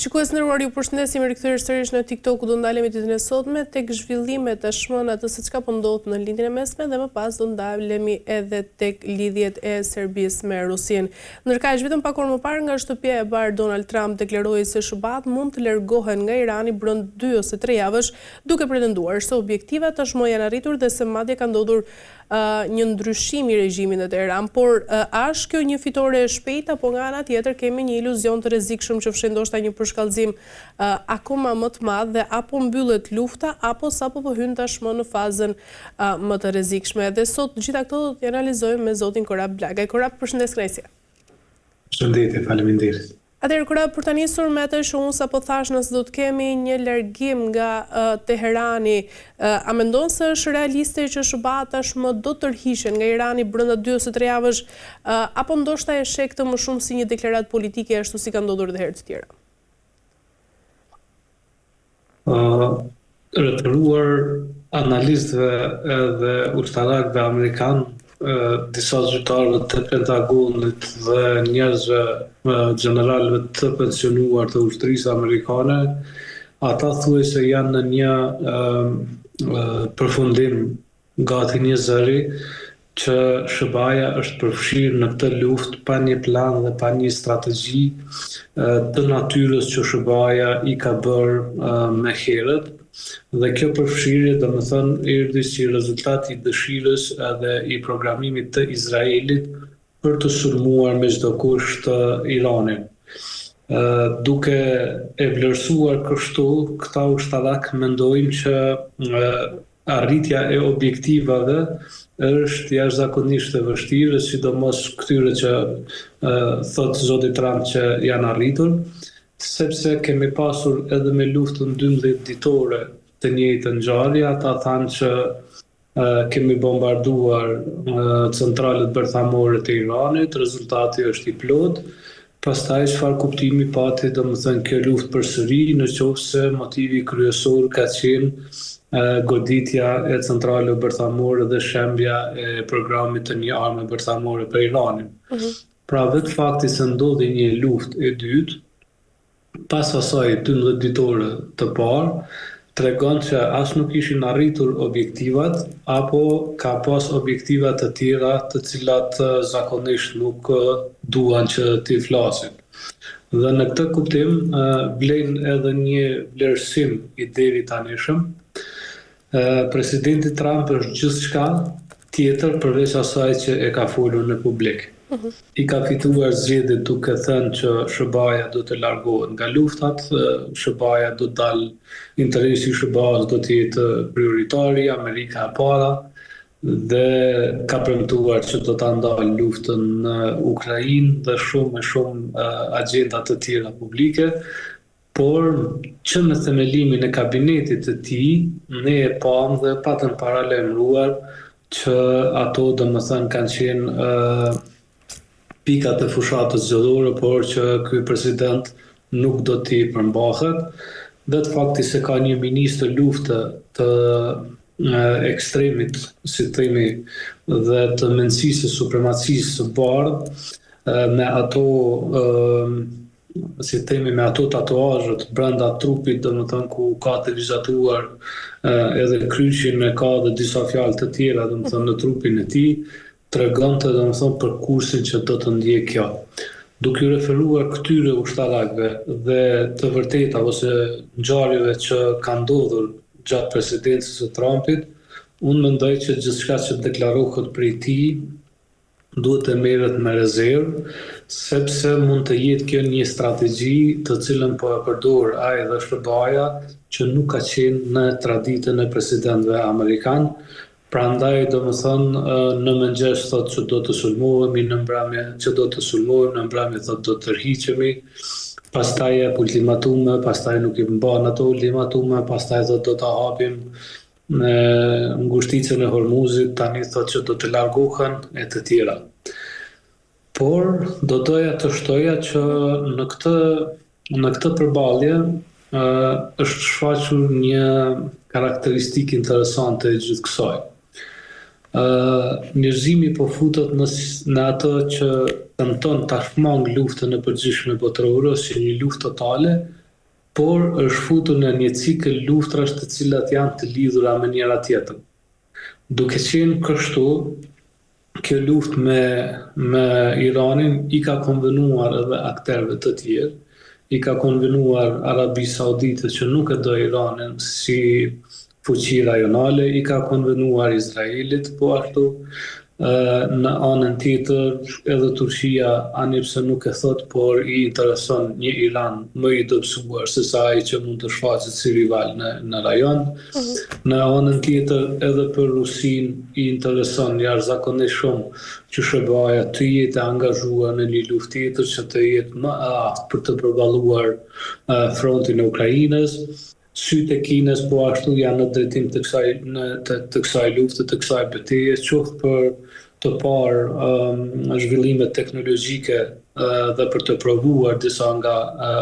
Shikues nderuar, ju përshëndesim rikthyer sërish në TikTok ku do ndalemi ditën e sotme tek zhvillimet tashmë atë se çka po ndodh në lindjen e mesme dhe më pas do ndalemi edhe tek lidhjet e Serbisë me Rusin. Ndërkaq vetëm pak orë më parë nga shtëpia e bardhë Donald Trump deklaroi se SBA mund të largohen nga Irani brenda 2 ose 3 javësh, duke pretenduar se objektivat tashmë janë arritur dhe se madje ka ndodhur një ndryshim i regjimit në Teheran, por a është kjo një fitore e shpejtë apo nga ana tjetër kemi një iluzion të rrezikshëm që fshin ndoshta një përshkallëzim akoma më të madh dhe apo mbyllet lufta apo sapo po hyn tashmë në fazën më të rrezikshme. Dhe sot gjitha këto do t'i analizojmë me zotin Korab Blagaj. Korab, përshëndes Kresja. Përshëndetje, faleminderit. Atëherë, Korab, për të nisur me atë që unë sapo thash, nëse do të kemi një largim nga Teherani, a mendon se është realiste që SBA tashmë do të tërhiqen nga Irani brenda 2 ose 3 javësh, apo ndoshta e sheh këtë më shumë si një deklaratë politike ashtu si ka ndodhur edhe herë të tjera? Referuar analistëve edhe ushtarakëve amerikanë, disa zyrtarëve të Pentagonit dhe njerëzve generalëve të pensionuar të ushtrisë amerikane, ata thuaj se janë në një përfundim gati një zëri që SBA-ja është përfshirë në këtë luftë pa një plan dhe pa një strategji të natyrës që SBA-ja i ka bërë me herët. Dhe kjo përfshirje erdhi si rezultat i dëshirës edhe i programimit të Izraelit për të sulmuar me çdo kusht Iranin. Duke e vlerësuar kështu, këta ushtarak mendojnë që arritja e objektivave është jashtëzakonisht e vështirë, sidomos këtyre që thot zoti Trump që janë arritur, sepse kemi pasur edhe me luftën 12 ditore të njëjtën ngjarje. Ata thanë që kemi bombarduar centralet bërthamore të Iranit, rezultati është i plot. Pastaj çfarë kuptimi pati kjo luftë përsëri, nëse motivi kryesor ka qenë goditja e centraleve bërthamore dhe shembja e programit të një arme bërthamore për Iranin. Pra vetë fakti se ndodhi një luftë e dytë, pas asaj 12 ditore të parë, tregon që as nuk ishin arritur objektivat, apo ka pas objektivat të tjera të cilat zakonisht nuk duan që t'i flasin. Dhe në këtë kuptim vlen edhe një vlerësim i deri tanishëm. Presidenti Trump është gjithçka tjetër përveç asaj që e ka folur në publik. I ka fituar zgjedhjet duke thënë që SBA-ja do të largohet nga luftat, SBA-ja do të dalë, interesi i SBA-s do të jetë prioritari, Amerika e para, dhe ka premtuar që do ta ndalë luftën në Ukrainë dhe shumë agjenda të tjera publike, por që në themelimin e kabinetit të tij ne e pam dhe patëm paralajmëruar që ato kanë qenë pikat e fushatës zgjedhore, por që ky president nuk do t'i përmbahet, dhe të fakti se ka një ministër lufte të ekstremit, si themi, dhe të mendësisë së supremacisë së bardhë, me ato si themi, me ato tatuazhet brenda trupit, ku ka të vizatuar edhe kryqin e ka dhe disa fjalë të tjera, në trupin e tij, tregonte për kursin që do të ndjek kjo. Duke i referuar këtyre ushtarakëve dhe të vërteta ose ngjarjeve që kanë ndodhur gjatë presidencës së Trumpit, unë mendoj që gjithçka që deklarohet prej tij duhet të merret me rezervë, sepse mund të jetë kjo një strategji të cilën po e përdor ai dhe SBA-ja, që nuk ka qenë në traditën e presidentëve amerikanë. Prandaj në mëngjes thotë që do të sulmohemi, në mbrëmje që do të sulmohemi, në mbrëmje thotë do të tërhiqemi, pastaj jep ultimatume, pastaj nuk i mban ato ultimatume, pastaj thotë do ta hapim në ngushticën e Hormuzit, tani thotë që do të largohen e të tjera. Por do doja të shtoja që në këtë përballje është shfaqur një karakteristikë interesante e gjithë kësaj. Njerëzimi po futet në atë që tenton ta shmang luftën e përgjithshme botërore si një luftë totale, por është futur në një cikël luftrash të cilat janë të lidhura me njëra tjetrën. Duke qenë kështu, kjo luftë me Iranin i ka konvenuar edhe akterëve të tjerë, i ka konvenuar Arabisë Saudite që nuk e do Iranin si fuqi rajonale, i ka konvenuar Izraelit, po ashtu në anën tjetër edhe Turqia ani pse nuk e thot, por i intereson një Iran më i dobësuar se sa ai që mund të shfaqet si rival në rajon. Në anën tjetër edhe për Rusin i intereson jashtëzakonisht shumë që SBA të jetë angazhuar në një luftë tjetër që të jetë më e aftë për të përballuar frontin e Ukrainës. Sytë e Kinës po ashtu janë në drejtim të kësaj lufte, të kësaj betejë, qoftë për të parë zhvillimet teknologjike dhe për të provuar disa nga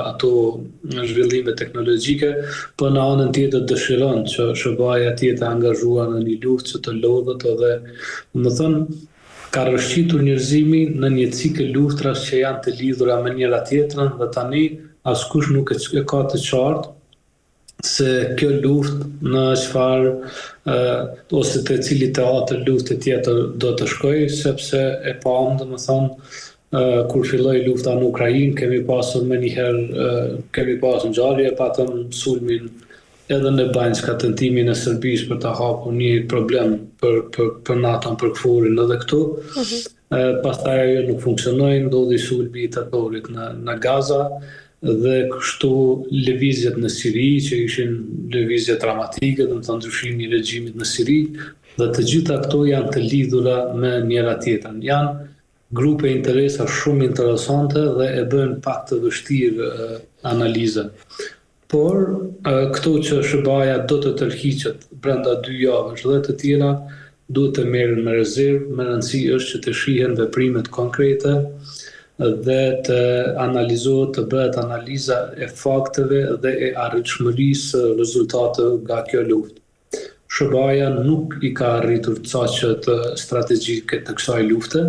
ato zhvillime teknologjike, por në anën tjetër dëshiron që SBA të jetë angazhuar në një luftë që të lodhet edhe, më thënë, ka rrëshqitur njerëzimin në një cikël luftrash që janë të lidhura me njëra tjetrën dhe tani askush nuk e ka të qartë se kjo luftë në çfarë ose të cili teatër lufte tjetër do të shkojë, sepse e pam, domethënë, kur filloi lufta në Ukrainë, kemi pasur ngjarje, patëm sulmin edhe në Banjska, tentimin e Serbisë për të hapur një problem për NATO për KFOR-in edhe këtu. Pastaj ajo nuk funksionoi, ndodhi sulmi i tetorit në Gaza. Dhe kështu lëvizjet në Siri, që ishin lëvizje dramatike, do të thonë ndryshimi i regjimit në Siri, dhe të gjitha këto janë të lidhura me njëra tjetrën. Janë grupe interesa shumë interesante dhe e bëjnë pak të vështirë analizën. Por këto që SBA do të tërhiqet brenda 2 javësh dhe të tjera duhet të merren me rezervë, me rëndësi është që të shihen veprimet konkrete dhe të analizohet, të bëhet analiza e fakteve dhe e arritshmërisë rezultateve nga kjo luftë. SBA nuk i ka arritur caqet strategjike të kësaj lufte,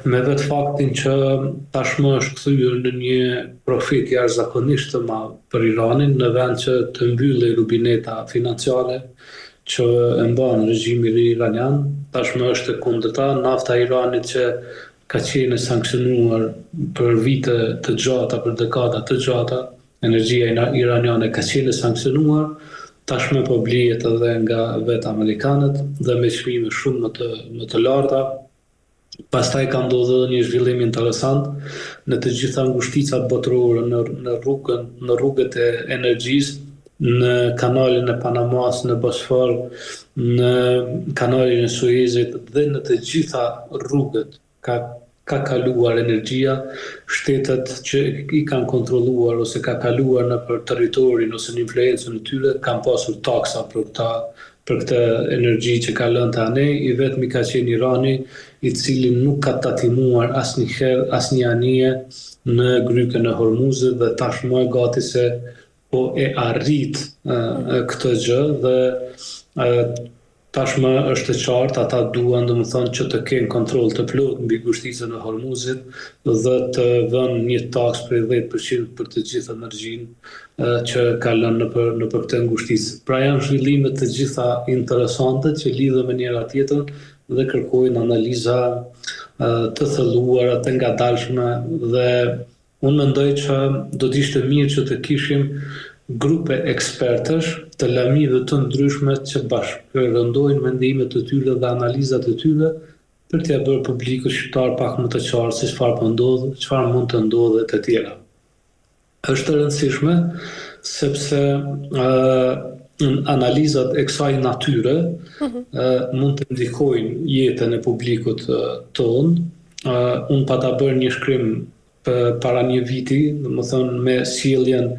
me vetë faktin që tashmë është kthyer në një profit jashtëzakonisht të madh për Iranin, në vend që të mbyllë rubineta financiare që e mban regjimi iranian, tashmë është e kundërta. Nafta e Iranit që ka qenë sankcionuar për vite të gjata, për dekada të gjata, energjia iraniane ka qenë sankcionuar, tashmë po blihet edhe nga vetë amerikanët dhe me çmime shumë më të larta. Pastaj ka ndodhur një zhvillim interesant në të gjitha ngushticat botërore në rrugët e energjisë, në kanalin e Panamas, në Bosfor, në kanalin e Suezit dhe në të gjitha rrugët ka kaluar energjia, shtetet që i kanë kontrolluar ose ka kaluar në për territorin ose në influencën e tyre kanë pasur taksa për këtë energji që ka lënë të anej, i vetmi ka qenë Irani, i cili nuk ka tatimuar asnjëherë asnjë anije në grykën e Hormuzit dhe tashmë gati se po e arrit këtë gjë dhe tashmë është e qartë, ata duan domethënë që të kenë kontroll të plotë mbi ngushticën e Hormuzit dhe të vënë një taks prej 10% për të gjithë energjinë që ka lënë në për këtë ngushticë. Pra janë zhvillime të gjitha interesante që lidhen me njëra tjetrën dhe kërkojnë analiza të thelluara, të ngadalshme dhe unë mendoj që do të ishte mirë që të kishim grupe ekspertësh të lamive të ndryshme që bashkërëndojnë mendimet të tyre dhe analizat të tyre për t'ia bërë publikut shqiptar pak më të qartë se çfarë po ndodh, çfarë mund të ndodhë të tjera. Është e rëndësishme sepse analizat e kësaj natyre mund të ndikojnë jetën e publikut tonë. Unë pa ta bërë një shkrim para një viti, domethënë me sjelljen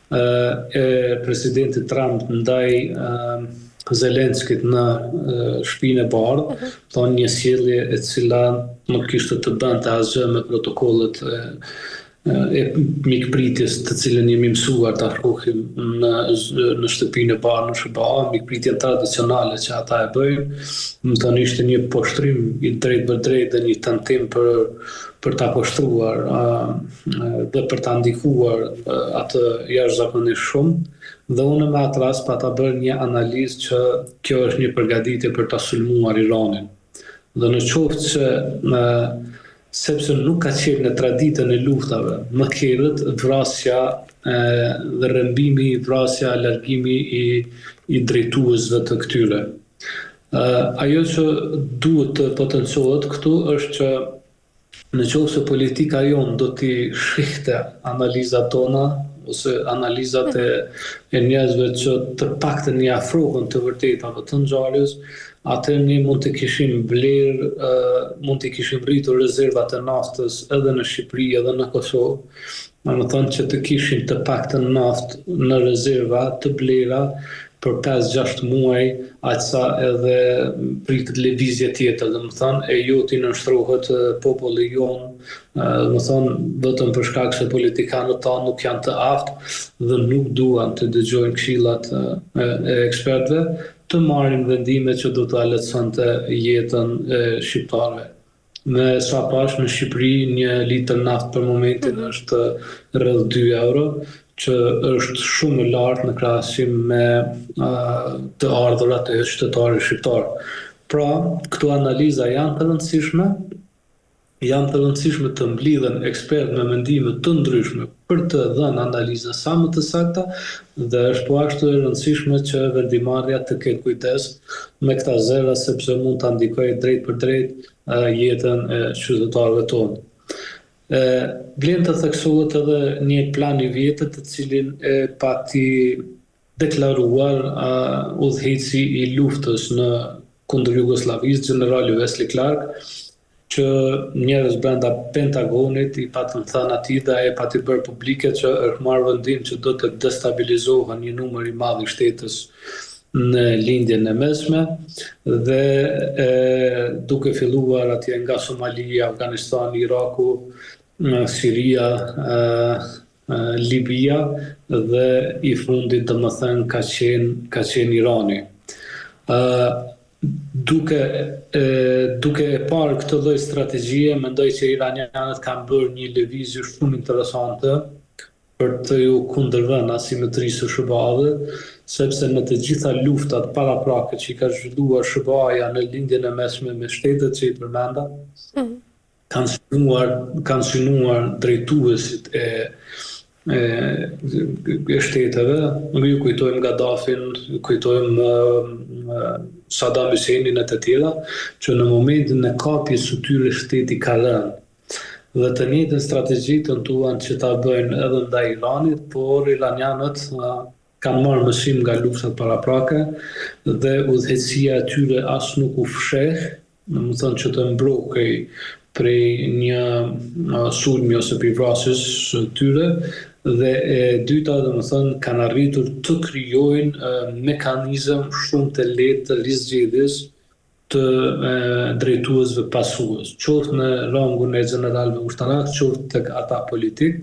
e presidentit Trump ndaj Zelenskit në Shtëpinë e Bardhë, thonë një sjellje e cila nuk kishte të bënte asgjë me protokollet e mikpritjes të cilën jemi mësuar ta shohim në shtëpinë e parë në SBA, mikpritjen tradicionale që ata e bëjnë, më thënë ishte një poshtrim i drejt për drejt dhe një tentim për ta poshtruar dhe për ta ndikuar atë jashtëzakonisht shumë. Dhe unë me atë rast pa ta bërë një analizë që kjo është një përgatitje për ta sulmuar Iranin. Dhe në qoftë që sepse nuk ka qenë në traditën e luftave, më herët vrasja dhe rrëmbimi, vrasja, largimi i drejtuesve të këtyre. Ajo që duhet të potencohet këtu është që në qoftë se politika jonë do t'i shihte analizat tona ose analizat e njerëzve që të paktën i afrohen të vërtetave të ngjarjes, atëherë ne mund të kishim vlerë, mund të kishim rritur rezervat e naftës edhe në Shqipëri edhe në Kosovë, më thënë që të kishim të paktën naftë në rezerva të blera për 5-6 muaj, aqsa edhe për këtë lëvizje tjetër, dhe më thënë, e jo t'i nënshtrohet populli jonë, më thënë, vetëm për shkak se politikanët ta nuk janë të aftë dhe nuk duan të dëgjojnë këshillat e ekspertëve, të marrin vendime që do të lehtësonte jetën e shqiptarëve. Me sa pash në Shqipëri një litër naftë për momentin është rreth 2 euro, që është shumë e lartë në krahasim me të ardhurat e qytetarit shqiptar. Pra, këto analiza janë të rëndësishme të mblidhen ekspert me mendime të ndryshme për të dhënë analiza sa më të sakta dhe është po ashtu e rëndësishme që vendimarrja të ketë kujdes me këta zera sepse mund të ndikojë drejt për drejt jetën e qytetarëve tonë. Vlen të theksohet edhe një plan i vjetër të cilin e pati deklaruar udhëheqësi i luftës në kundër Jugosllavisë, generali Wesley Clark, që njerëz brenda Pentagonit i patën thënë atij dhe e pati bërë publike që është marrë vendim që do të destabilizohen një numër i madh i shtetës në lindjen e mesme dhe duke filluar atje nga Somalia, Afganistani, Iraku, Siria, Libia dhe i fundit domethënë ka qenë Irani. Duke e parë këtë lloj strategjie, mendoj që iranianët kanë bërë një lëvizje shumë interesante për të ju kundërvënë asimetrisë së SBA-ve, sepse në të gjitha luftat paraprake që i ka zhvilluar SBA-ja në lindjen e mesme me shtetet që i përmenda, kanë synuar drejtuesit e shteteve, ju kujtojmë Gaddafin, kujtojmë Saddam Husseinin e të tjera, që në momentin e kapjes së tyre shteti ka rënë. Dhe të njëjtën strategji tentuan që ta bëjnë edhe ndaj Iranit, por iranianët kanë marrë mësim nga luftat paraprake dhe udhëheqësia e tyre as nuk u fsheh, domethënë që të mbrojë prej një sulmi ose prej vrasjes së tyre, dhe e dyta domethënë kanë arritur të krijojnë mekanizëm shumë të lehtë të rizgjedhjes të drejtuesve pasues, qoftë në rangun e generalëve ushtarak, qoftë tek ata politik,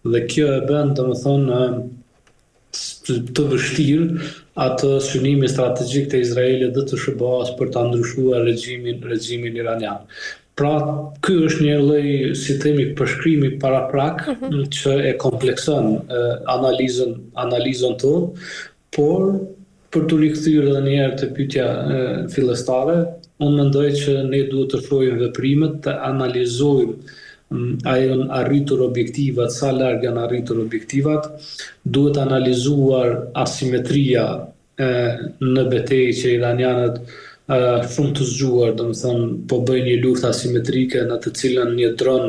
dhe kjo e bën domethënë të vështirë atë synimin strategjik të Izraelit dhe të SBA-s për ta ndryshuar regjimin iranian. Pra, ky është një lloj, si themi, përshkrimi paraprak që e komplekson analizën tonë, por për të rikthyer edhe një herë te pyetja fillestare, unë mendoj që ne duhet të shohim veprimet, të analizojmë a janë arritur objektivat, sa larg janë arritur objektivat, duhet analizuar asimetria në betejë që iranianët shumë të zgjuar, domethënë po bëjnë një luftë asimetrike në të cilën një dron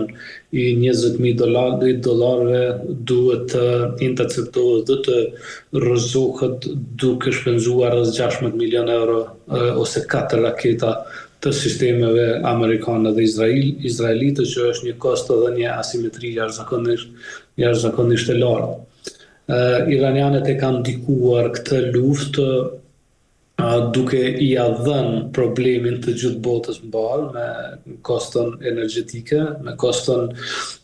i $20,000 duhet të interceptohet dhe të rrëzohet duke shpenzuar rreth 16 milion euro ose 4 raketa të sistemeve amerikane dhe izraelite, që është një kosto dhe një asimetri jashtëzakonisht e lartë. Iranianët e kanë ndikuar këtë luftë duke i dhënë problemin të gjithë botës mbarë me koston energjetike, me koston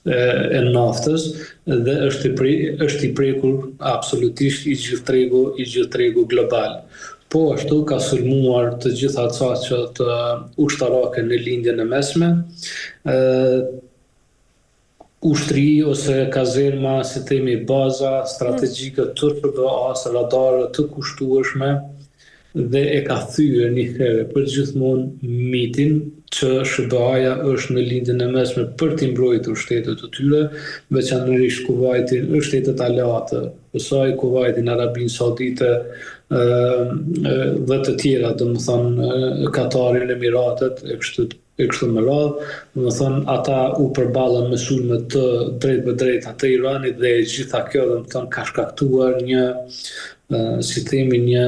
e naftës dhe është i prekur absolutisht i gjithë tregu global. Po ashtu ka sulmuar të gjitha caqet ushtarake në lindjen e mesme, ushtri ose kazerma, si themi baza strategjike të SBA-s, radare të kushtueshme, dhe e ka thyer një herë për gjithmonë mitin që SBA-ja është në lindjen e mesme për t'i mbrojtur shtetet të tyre, veçanërisht Kuvajtin, shtetet aleate, kësaj Kuvajtin, Arabinë Saudite dhe të tjera, domethënë Katarin, Emiratet, e kështu me radhë, domethënë ata u përballën me sulme të drejtë të Iranit dhe e gjitha kjo domethënë ka shkaktuar një si themi një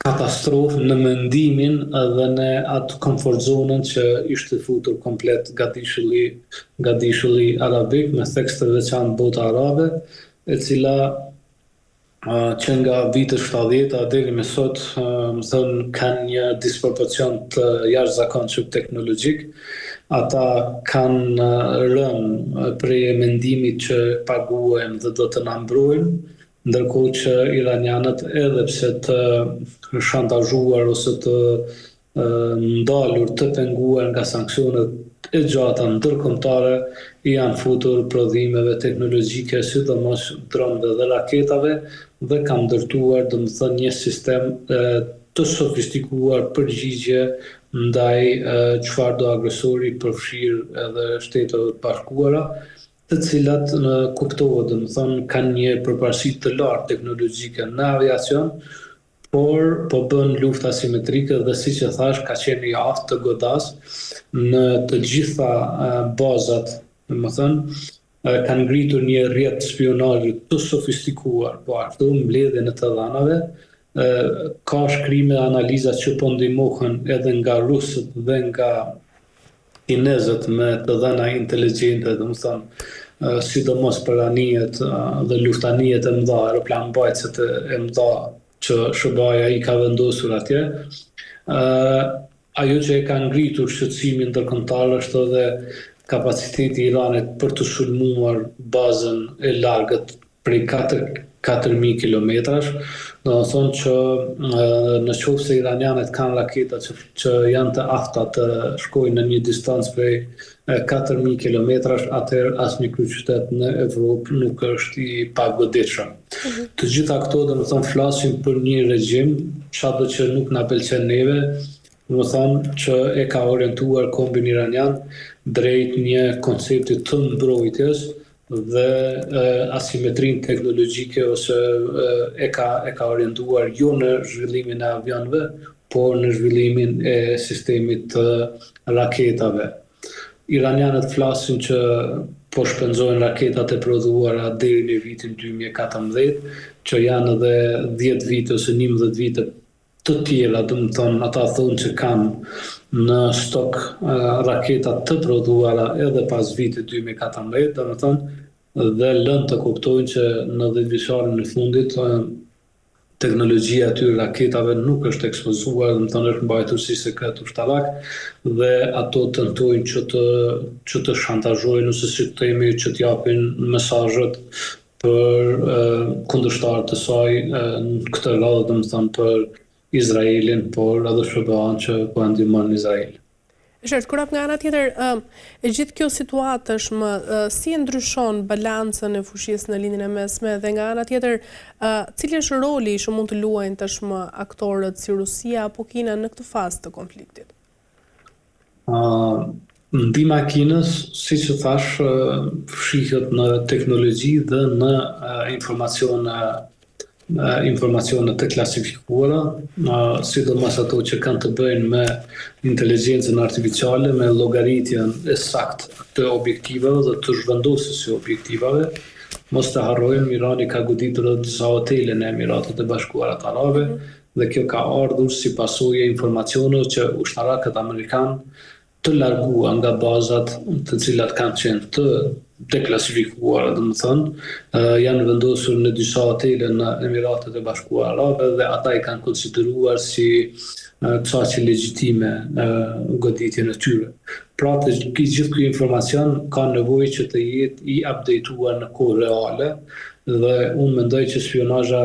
katastrofë në mendimin edhe në atë komfort zonën që ishte futur komplet gadishulli arabik me theks të veçantë bota arabe, e cila që nga vitet 70 deri me sot më thënë kanë një disproporcion të jashtëzakonshëm teknologjik. Ata kanë rënë prej mendimit që paguajmë dhe do të na mbrojnë, ndërkohë që iranianët edhe pse të shantazhuar ose të ndalur, të penguar nga sanksionet e gjata ndërkombëtare, janë futur prodhimeve teknologjike, sidomos dronëve dhe raketave, dhe kanë ndërtuar domethënë një sistem të sofistikuar përgjigje ndaj çfarëdo agresori, përfshirë edhe Shtetet e Bashkuara, të cilat kuptohet domethënë kanë një përparësi të lartë teknologjike në aviacion, por po bën luftë asimetrike dhe siç e thash ka qenë i aftë të godas në të gjitha bazat, domethënë kanë ngritur një rrjet spionazhi të sofistikuar, po ashtu mbledhjen e të dhënave, ka shkrime dhe analiza që po ndihmohen edhe nga rusët dhe nga kinezët me të dhëna inteligjente, domethënë sidomos për anijet dhe luftanijet e mëdha, aeroplanmbajtëset e mëdha që SBA-ja i ka vendosur atje. Ajo që e ka ngritur shqetësimin ndërkombëtar është edhe kapaciteti i Iranit për të sulmuar bazën e largët prej 4.000 kilometrash, do të thonë që në qoftë se iranianët kanë raketa që janë të afta të shkojnë në një distancë prej 4.000 kilometrash, atëherë asnjë kryeqytet në Evropë nuk është i pagoditshëm. Të gjitha këto do të thonë flasin për një regjim, çado që nuk na pëlqen neve, do të thonë që e ka orientuar kombin iranian drejt një koncepti të mbrojtjes dhe asimetrin teknologjike ose e ka orientuar jo në zhvillimin e avionëve, por në zhvillimin e sistemit të raketave. Iranianët flasin që po shpenzojnë raketat e prodhuara deri në vitin 2014, që janë edhe 10 vite ose 11 vite të tjera, domethënë ata thonë që kanë në stok raketat të prodhuara edhe pas vitit 2014, domethënë dhe lënë të kuptojnë që në 10 vjeçarin e fundit teknologjia e tyre raketave nuk është ekspozuar, domethënë është mbajtur si sekret ushtarak dhe ato tentojnë që të shantazhojnë ose si të themi që të japin mesazhet për kundërshtarët e saj në këtë radhë, domethënë për Izraelin, por edhe SBA-n që po ndihmon Izraelin. Qartë, kur nga ana tjetër, e gjithë kjo situatë tashmë si e ndryshon balancën e fuqisë në lindjen e mesme dhe nga ana tjetër, cili është roli që mund të luajnë tashmë aktorët si Rusia apo Kina në këtë fazë të konfliktit? Ndihma e Kinës, siç e thash, fshihet në teknologji dhe në informacione të klasifikuara, sidomos ato që kanë të bëjnë me inteligjencën artificiale, me llogaritjen e saktë të objektivave dhe të zhvendosjes së objektivave. Mos të harrojmë, Irani ka goditur edhe disa hotele në Emiratet e Bashkuara të Arabe dhe kjo ka ardhur si pasojë e informacioneve që ushtarakët amerikanë të larguan nga bazat të cilat kanë qenë të deklasifikuara, janë vendosur në disa hotele në Emiratet e Bashkuara Arabe dhe ata i kanë konsideruar si çështje legjitime goditjen e tyre. Pra gjithë ky informacion ka nevojë që të jetë i updateuar në kohë reale dhe unë mendoj që spionazha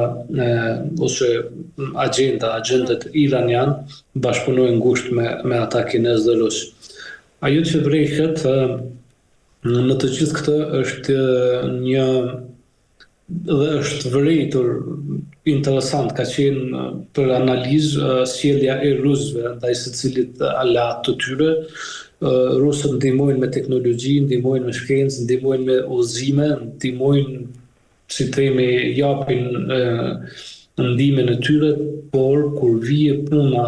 ose agentët iranian bashkëpunojnë ngushtë me ata kinez dhe rus. Ajo që vrejhet në të gjithë këtë është dhe është vërejtur interesant, ka qenë për analizë sjellja e rusëve ndaj secilit aleat të tyre. Rusët ndihmojnë me teknologji, ndihmojnë me shkencë, ndihmojnë me udhëzime, ndihmojnë, si themi, japin ndihmën e tyre, por kur vije puna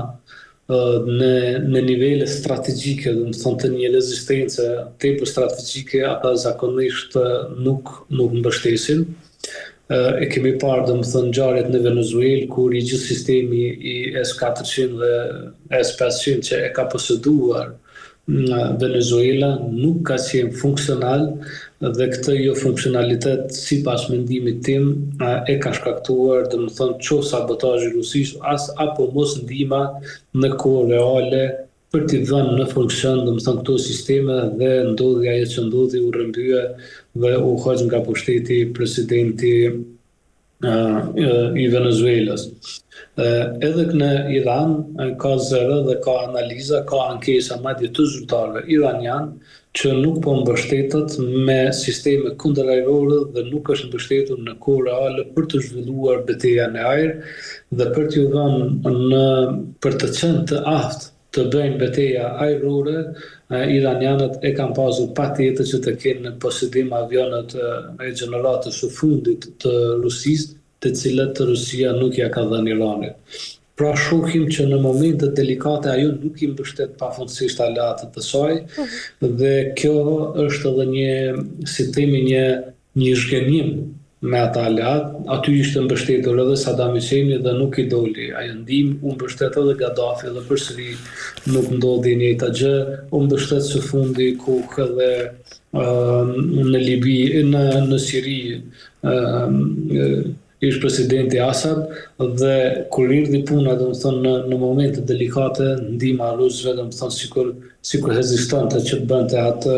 në nivele strategjike, do të thonë të një rezistencë tepër strategjike, ata zakonisht nuk mbështesin. E kemi parë, do të thënë, ngjarjet në Venezuelë, kur i gjithë sistemi i S-400 dhe S-500 që e ka poseduar Venezuela nuk ka qenë funksional dhe këtë jo funksionalitet sipas mendimit tim e ka shkaktuar, do të thonë, qoftë sabotazhi rusisë apo mos ndihma në kohë reale për t'i dhënë në funksion, do të thonë, këto sisteme dhe ndodhi ajo që ndodhi, u rrëmbye dhe u hoq nga pushteti presidenti i Venezuelës. Edhe në Iran ka zëre dhe ka analiza, ka ankesa madje të zyrtarëve iranian që nuk po mbështetet me sisteme kundërajrore dhe nuk është mbështetur në kohë reale për të zhvilluar betejën e ajër dhe për t'u dhënë për të qenë të aftë të bëjnë betejë ajrore, iranianët e kanë pasur patjetër që të kenë në posedim avionët e gjeneratës së fundit të Rusisë, të cilat Rusia nuk ja ka dhënë Iranit. Pra shohim që në momente delikate ajo nuk i mbështet pafundësisht aleatët të saj dhe kjo është edhe një zhgënjim me ata aleat. Aty ishte mbështetur edhe Saddam Husseini dhe nuk i doli ajo ndihmë, u mbështet edhe Gaddafi dhe përsëri nuk ndodhi e njëjta gjë, u mbështet së fundi kohë edhe në Libi, në Siri, ishte presidenti Assad dhe kur erdhi puna, do të thonë, në momente delikate, ndihma e rusëve, do të thonë, sikur hezistonte që të bënte atë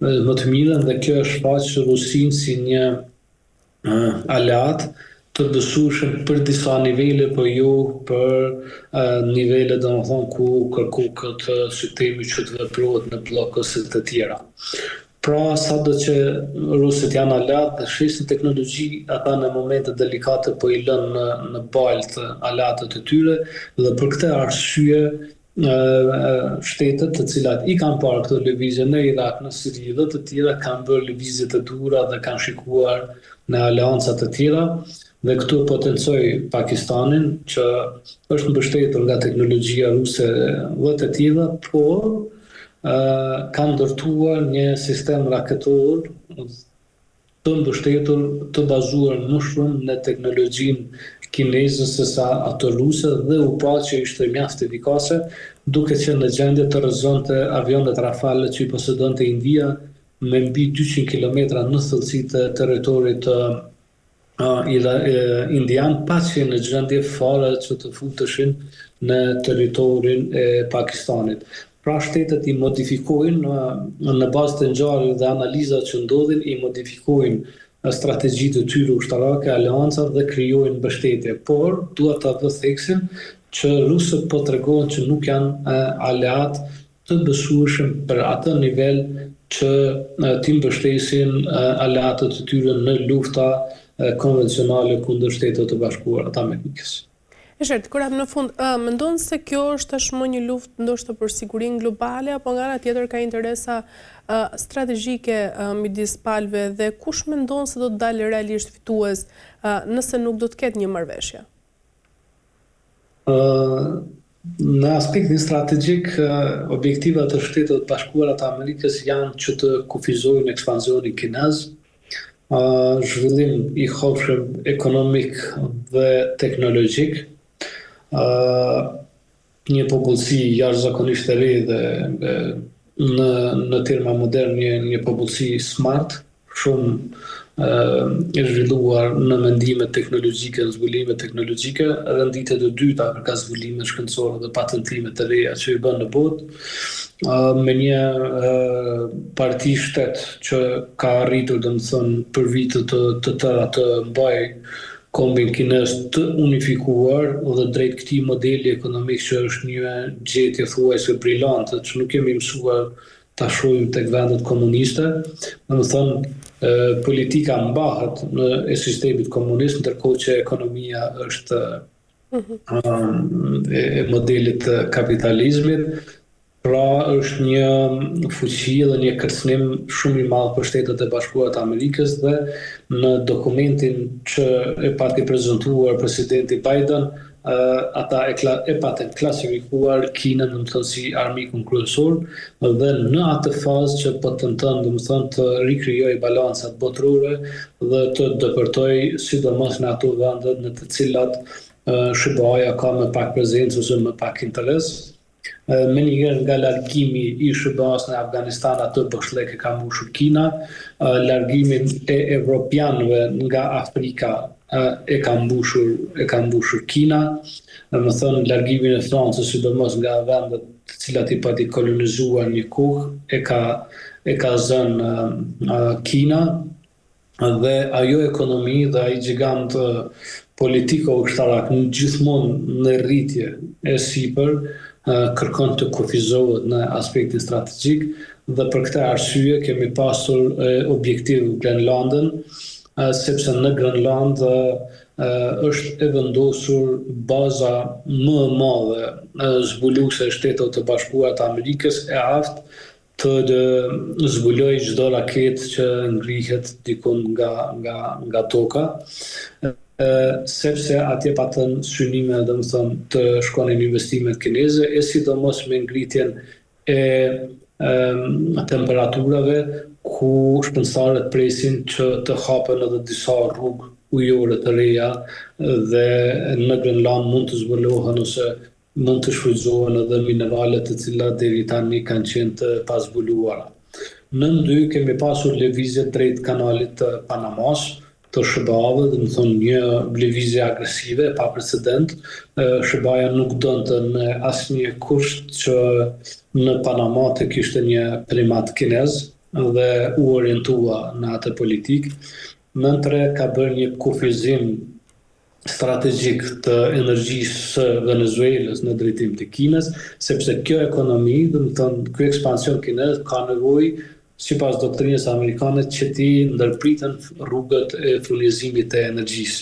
më të mirën dhe kjo është shfaq Rusinë si një aleat të besueshëm për disa nivele, por jo për nivele, do të thonë, ku kërku këtë sistemi që të veprohet në bllokëse të tjera. Pra, sado që rusët janë aleat dhe shesin teknologji, ata në momente delikate po i lënë në baltë aleatët e tyre dhe për këtë arsye shtetet të cilat i kanë parë këto lëvizje në Irak, në Siri dhe të tjera kanë bërë lëvizje të dhura dhe kanë shikuar në aleancat të tjera dhe këtu potencoj Pakistanin që është mbështetur nga teknologjia ruse dhe të tjera, por kanë ndërtuar një sistem raketor të mbështetur, të bazuar më shumë në teknologjinë kineze se sa ato ruse dhe u pa që ishte mjaft efikase, duke qenë në gjendje të rrëzonte avionet Rafale që i posedonte India me mbi 200 km në thellësi të territorit indian, pas që në gjendje fare që të futeshin në territorin e Pakistanit. Pra shtetet i modifikojnë në bazë të ngjarjeve dhe analizave që ndodhin, i modifikojnë strategjitë e tyre ushtarake, aleancat dhe krijojnë mbështetje. Por duhet ta vëtheksin që rusët po tregojnë që nuk janë aleat të besueshëm për atë nivel që t'i mbështesin aleatët e tyre në lufta konvencionale kundër Shteteve të Bashkuara të Amerikës. Kurap, në fund, mendon se kjo është tashmë një luftë ndoshta për sigurinë globale apo nga ana tjetër ka interesa strategjike midis palëve dhe kush mendon se do të dalë realisht fitues nëse nuk do të ketë një marrëveshje? Në aspektin strategjik, objektivat të Shteteve të Bashkuara të Amerikës janë që të kufizojnë ekspansionin kinez, zhvillim i hapshëm ekonomik dhe teknologjik, një popullsi jashtëzakonisht e re dhe në terma modern një popullsi smart, shumë e zhvilluar në mendime teknologjike, në zbulime teknologjike, edhe në ditët e dyta ka zbulime shkencore dhe patentime të reja që i bën në botë, me një parti shtet që ka arritur, domethënë, për vite të tëra të mbaj kombin kinez të unifikuar dhe drejt këtij modeli ekonomik që është një gjetje thuajse brillante, që nuk kemi mësuar ta shohim tek vendet komuniste, domethënë politika mbahet e sistemit komunist, ndërkohë që ekonomia është e modelit të kapitalizmit. Pra është një fuqi dhe një kërcënim shumë i madh për Shtetet e Bashkuara të Amerikës dhe në dokumentin që e pati prezantuar presidenti Biden, ata e patën klasifikuar Kinën domethënë si armikun kryesor dhe në atë fazë që po tenton domethënë të rikrijojë balancat botërore dhe të depërtoj sidomos në ato vende në të cilat SBA-ja ka më pak prezencë ose më pak interes. Me njëherë nga largimi i SBA-s në Afganistan atë bështëllëk e ka mbushur Kina, largimin e evropianëve nga Afrika e ka mbushur Kina, domethënë largimin e Francës sidomos nga vendet të cilat i pati kolonizuar një kohë e ka zënë Kina dhe ajo ekonomi dhe ai gjigant politiko-ushtarak gjithmonë në rritje e sipër kërkon të kufizohet në aspektin strategjik dhe për këtë arsye kemi pasur objektiv Grenlandën, sepse në Grenland është e vendosur baza më e madhe zbuluese e Shtetit të Bashkuara të Amerikës e aftë të zbuloj çdo raketë që ngrihet dikun nga toka. Sepse atje patën synime domethënë të shkonin investimet kineze, e sidomos me ngritjen e temperaturave ku shkencëtarët presin që të hapen edhe disa rrugë ujore të reja dhe në Grenland mund të zbulohen ose mund të shfrytëzohen edhe mineralet të cilat deri tani kanë qenë të pazbuluara. Në dy kemi pasur lëvizje drejt kanalit të Panamas, të SBA-ve, domethënë një lëvizje agresive pa precedent. SBA-ja nuk donte në asnjë kusht që në Panama të kishte një primat kinez dhe u orientua në atë politikë. Mentre ka bërë një kufizim strategjik të energjisë së Venezuelës në drejtim të Kinës, sepse kjo ekonomi, domethënë ky ekspansion kinez ka nevojë sipas doktrinës amerikane që ti ndërpriten rrugët e furnizimit të energjisë.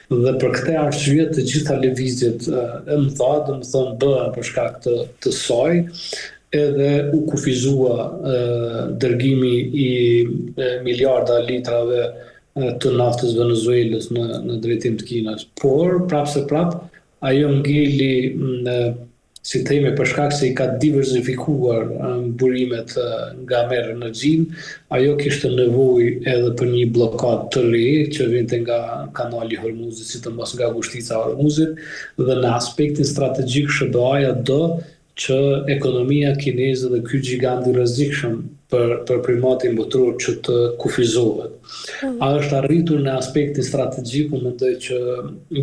Dhe për këtë arsye të gjitha lëvizjet e mëdha, domethënë bëhen për shkak të saj, edhe u kufizua dërgimi i miliarda litrave të naftës Venezuelës në drejtim të Kinës. Por, prapë, ajo ngeli si themi për shkak se i ka diversifikuar burimet nga merë energjin, ajo kishte nevojë edhe për një blokadë të re që vinte nga kanali Hormuzit, sidomos nga ngushtica e Hormuzit, dhe në aspektin strategjik SBA-ja do që ekonomia kineze dhe ky gjigant i rrezikshëm për primatin botëror që të kufizohet. A është arritur në aspektin strategjik, unë mendoj që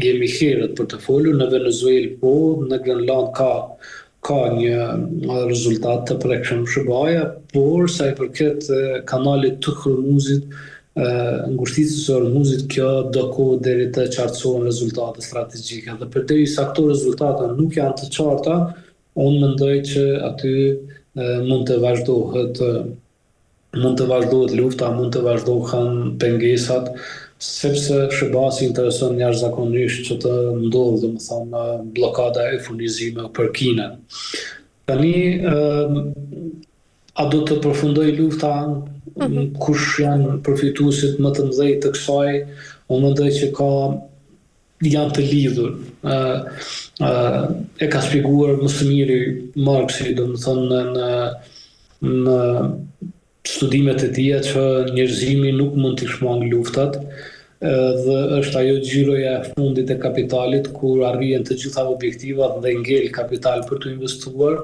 jemi herët për të folur, në Venezuelë po, në Grenland ka një rezultat të prekshëm SBA-ja, por sa i përket kanalit të Hormuzit, ngushticës së Hormuzit, kjo do kohë deri të qartësohen rezultate strategjike. Dhe përderisa këto rezultate nuk janë të qarta, unë mendoj që aty mund të vazhdohet lufta, mund të vazhdohen pengesat, sepse SBA-si intereson jashtëzakonisht që të ndodhë, domethënë, blokada e furnizimeve për Kinën. Tani, a do të përfundoj lufta? Kush janë përfituesit më të mëdhenj të kësaj? Unë mendoj që janë të lidhur. E ka shpjeguar më së miri Marxi, domethënë në studimet e tija që njerëzimi nuk mund të shmang luftat dhe është ajo xhiroja e fundit e kapitalit kur arrihen të gjitha objektivat dhe ngel kapital për të investuar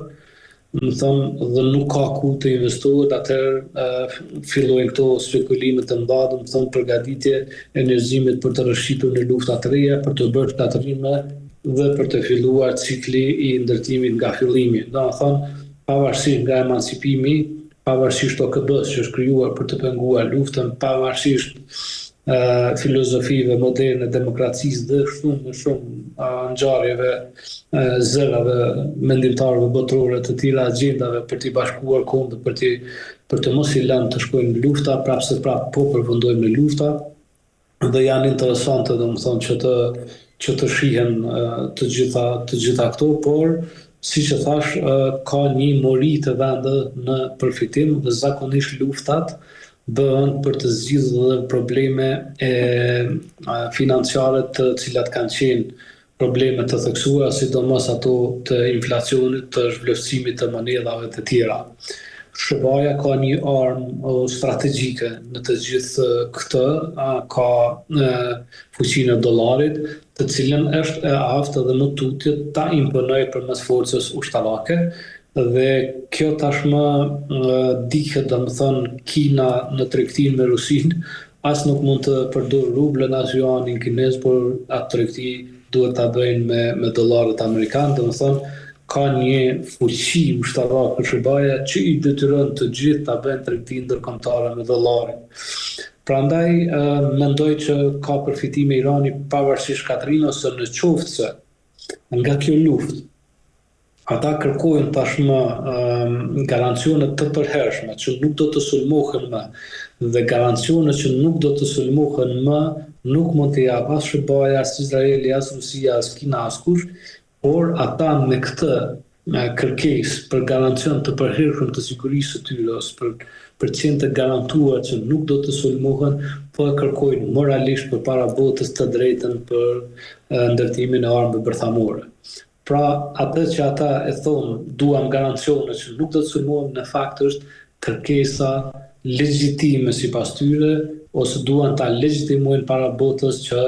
më thënë, dhe nuk ka ku të investohet, atëherë fillojnë këto spekulimet të mëdha, do më thënë përgatitje e njerëzimit për të rëshqitur në lufta të reja, për të bërë shkatërime dhe për të filluar cikli i ndërtimit nga fillimi. Do më thënë, pavarësisht nga emancipimi, pavarësisht OKB-s që është krijuar për të penguar luftën, pavarësisht filozofive moderne demokracisë dhe shumë ngjarjeve zërave mendimtarëve botërore të tilla agjendave për t'i bashkuar kombët për të mos i lënë të shkojnë në lufta, prapse prapë po përfundojmë në lufta dhe janë interesante domethënë që të shihen të gjitha këto, por siç e thash, ka një mori të vende në përfitim dhe zakonisht luftat bëhen për të zgjidhur probleme financiare të cilat kanë qenë probleme të theksuara, sidomos ato të inflacionit, të zhvlerësimit të monedhave të tjera. SBA ka një armë strategjike në të gjithë këtë, ka fuqinë e dollarit, të cilën është e aftë dhe më tutje ta imponojë përmes forcës ushtarake. Dhe kjo tashmë dihet, domethënë Kina në tregtinë me Rusinë, as nuk mund të përdor rublën as juanin kinez, por atë tregti duhet ta bëjnë me dollarët amerikanë, domethënë ka një fuqi ushtarake SBA që i detyron të gjithë ta bëjnë tregti ndërkombëtare me dollarin. Prandaj mendoj që ka përfitime Irani pavarësisht shkatrimit ose në qoftë se nga kjo luftë ata kërkojnë tashmë garancione të përhershme që nuk do të sulmohen më dhe garancione që nuk do të sulmohen më nuk mund të jap as SBA, as Izraeli, as Rusia, as Kina, as kush, por ata me këtë kërkesë për garancion të përhershëm të sigurisë së tyre ose për qenë të garantuar që nuk do të sulmohen, po e kërkojnë moralisht përpara botës të drejtën për ndërtimin e armëve bërthamore. Pra, atë që ata e thonë, duam garancione që nuk do të sulmohen, në fakt është kërkesa legjitime sipas tyre, ose duan ta legjitimojnë para botës që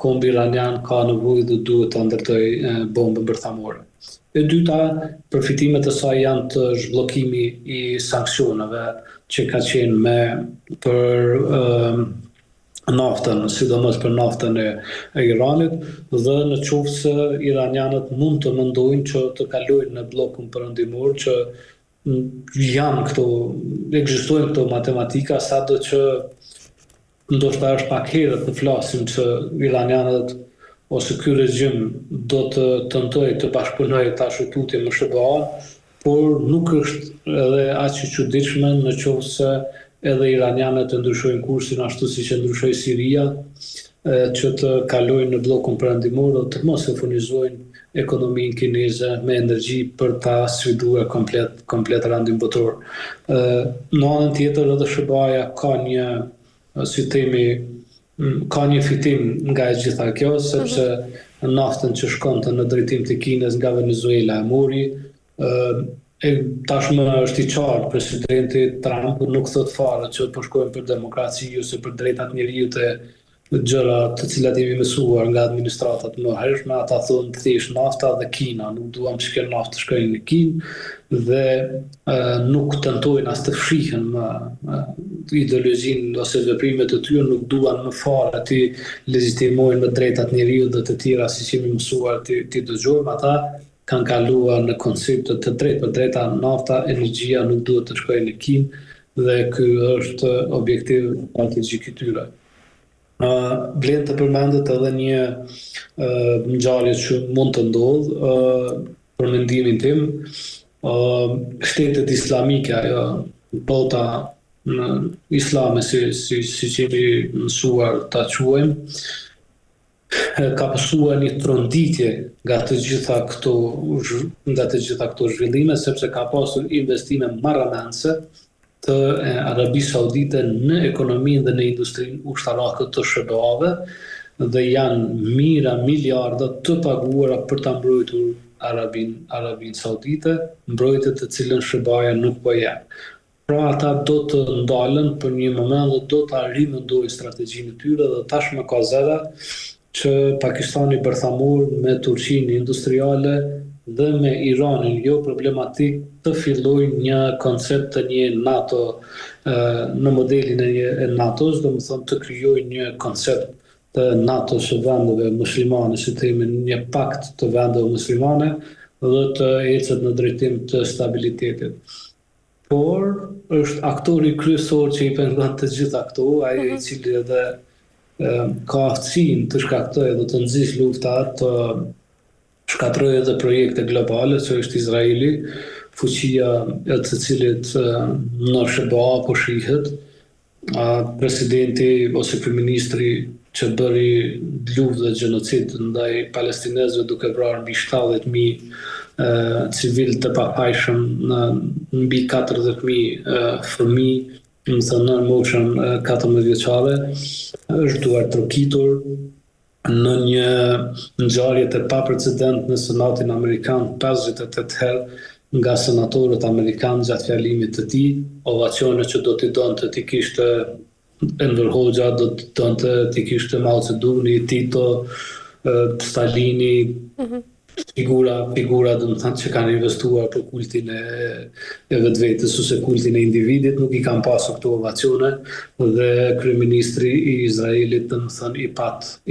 kombi iranian ka nevojë dhe duhet të ndërtojë bombë bërthamore. E dyta, përfitimet e saj janë të zhbllokimi i sanksioneve që ka qenë për naftën, sidomos për naftën e Iranit, dhe në qoftë se iranianët mund të mendojnë që të kalojnë në bllokun perëndimor, që janë këto, ekzistojnë këto matematika, sado që ndoshta është pak herët të flasim që iranianët ose ky regjim do të tentojë të bashkëpunojë tash tutje me SBA-n, por nuk është edhe aq e çuditshme në qoftë se edhe iranianët të ndryshojnë kursin ashtu siç e ndryshoi Siria, që të kalojnë në bllokun perëndimor dhe të mos e furnizojnë ekonominë kineze me energji për ta sfiduar komplet randin botror. Në anën tjetër edhe SBA-ja ka një, si themi, ka një fitim nga e gjitha kjo, sepse naftën që shkonte në drejtim të Kinës nga Venezuela e mori. Tashmë është i qartë presidenti Trump nuk thot fare që po shkojmë për demokraci ose për drejtat njerëzit e gjëra të cilat jemi mësuar nga administratat më hershme, ata thonë thjesht nafta dhe Kina, nuk duam që kjo naftë të shkojnë në Kinë dhe nuk tentojnë as të fshihen më ideologjinë ose veprimet e tyre, nuk duan më fare të legjitimojnë me drejtat njerëzit dhe të tjera siç jemi mësuar të dëgjojmë. Ata kanë kaluar në koncepte të drejtë për drejta, nafta, energjia nuk duhet të shkojnë në Kinë dhe ky është objektiv strategjik i tyre. Vlen të përmendet edhe një ngjarje që mund të ndodhë për mendimin tim. Shtetet islamike, ajo bota islame si jemi mësuar ta quajmë, ka pasur një tronditje nga të gjitha këto zhvillime, sepse ka pasur investime marrëmendse të Arabisë Saudite në ekonominë dhe në industrinë ushtarake të SBA-ve dhe janë mira miliarda të paguara për ta mbrojtur Arabinë Saudite, mbrojtje të cilën SBA-ja nuk po jep. Pra ata do të ndalen për një moment dhe do ta rimendojnë strategjinë e tyre dhe tashmë ka zëra që Pakistani bërthamor me Turqinë industriale dhe me Iranin jo problematik të fillojnë një koncept të një NATO në modelin e NATO-s, dhe më thonë të krijojnë një koncept të NATO së vendeve muslimane, si të themi një pakt të vendeve muslimane dhe të ecet në drejtim të stabilitetit. Por është aktori kryesor që i pengon të gjitha këto, ai i cili edhe ka aftësinë të shkaktojë dhe të nxjisë lufta, të shkatërrojë edhe projekte globale, që është Izraeli, fuqia e të cilit në SBA po shihet, presidenti ose kryeministri që bëri luftë dhe gjenocid ndaj palestinezëve duke vrarë mbi 70.000 civil të papajshëm në mbi 40.000 fëmijë, më thënë në moshën 14 vjeçare, është duar trokitur në një ngjarje të paprecedent në Senatin Amerikan 58 herë nga senatorët amerikanë gjatë fjalimit të tij, ovacione që do t'i donte t'i kishte Enver Hoxha, do t'i donte t'i kishte Mao Zedongi, Tito, Stalini, figura do të thënë që kanë investuar për kultin e vetvetes ose kultin e individit, nuk i kanë pasur këto ovacione dhe kryeministri i Izraelit do të thënë